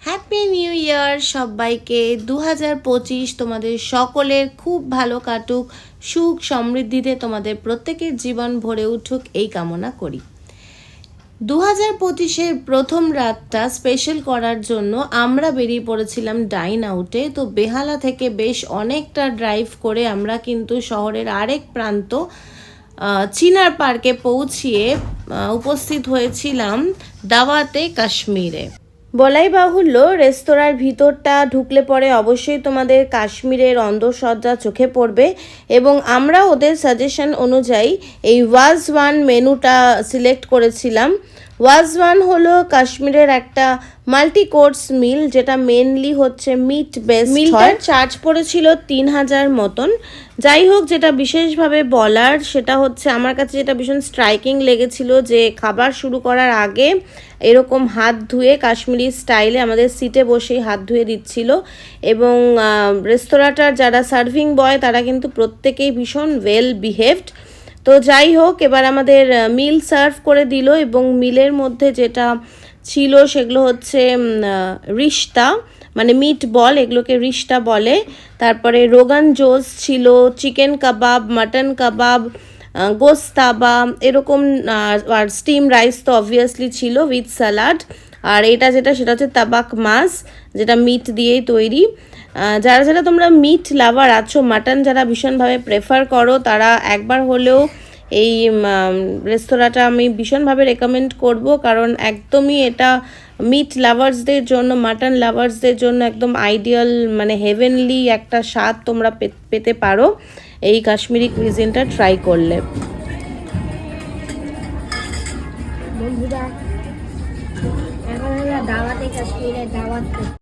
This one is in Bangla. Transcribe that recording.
হ্যাপি নিউ ইয়ার সবাইকে। 2025 তোমাদের সকলের খুব ভালো কাটুক, সুখ সমৃদ্ধিতে তোমাদের প্রত্যেকের জীবন ভরে উঠুক এই কামনা করি। 2025-এর প্রথম রাতটা স্পেশাল করার জন্য আমরা বেরিয়ে পড়েছিলাম ডাইন আউটে। তো বেহালা থেকে বেশ অনেকটা ড্রাইভ করে আমরা কিন্তু শহরের আরেক প্রান্ত চিনার পার্কে পৌঁছিয়ে উপস্থিত হয়েছিলাম দাওয়াতে কাশ্মীরে। বলাই বাহুল্য, রেস্তোরাঁর ভিতরটা ঢুকলে পরে অবশ্যই তোমাদের কাশ্মীরের অন্দরসজ্জা চোখে পড়বে এবং আমরা ওদের সাজেশন অনুযায়ী এই ওয়াজ ওয়ান মেনুটা সিলেক্ট করেছিলাম। ওয়াজ ওয়ান হলো কাশ্মীরের একটা মাল্টি কোর্স মিল, যেটা মেনলি হচ্ছে মিট বেসড। মিলটার চার্জ পড়েছিল 3000 মতন। যাই হোক, যেটা বিশেষভাবে বলার সেটা হচ্ছে আমার কাছে যেটা ভীষণ স্ট্রাইকিং লেগেছিল যে খাবার শুরু করার আগে এরকম হাত ধুয়ে কাশ্মীরি স্টাইলে আমাদের সিটে বসেই হাত ধুয়ে দিচ্ছিল এবং রেস্তোরাঁটার যারা সার্ভিং বয় তারা কিন্তু প্রত্যেকেই ভীষণ ওয়েল বিহেভড। তো যাই হোক, এবার আমাদের মিল সার্ভ করে দিল এবং মিলের মধ্যে যেটা ছিল সেগুলো হচ্ছে রিশতা, মানে মিট বল, এগুলোকে রিশতা বলে। তারপরে রোগান জোস ছিল, চিকেন কাবাব, মাটন কাবাব, গোস্তাবা এরকম, আর স্টিম রাইস তো অবভিয়াসলি ছিল উইথ স্যালাড। আর সেটা হচ্ছে তাবাক মাছ, যেটা মিট দিয়েই তৈরি। যারা যারা তোমরা মিট লাভার আছো, মাটন যারা ভীষণভাবে প্রেফার করো, তারা একবার হলেও এই রেস্তোরাঁটা আমি ভীষণভাবে রেকমেন্ড করব, কারণ একদমই এটা মিট লাভার্সদের জন্য, মাটন লাভার্সদের জন্য একদম আইডিয়াল, মানে হেভেনলি একটা স্বাদ তোমরা পেতে পারো এই কাশ্মীরি কুইজিনটা ট্রাই করলে। বন্ধুরা, এখন আমরা দাওয়াতে কাশ্মীরের দাওয়াত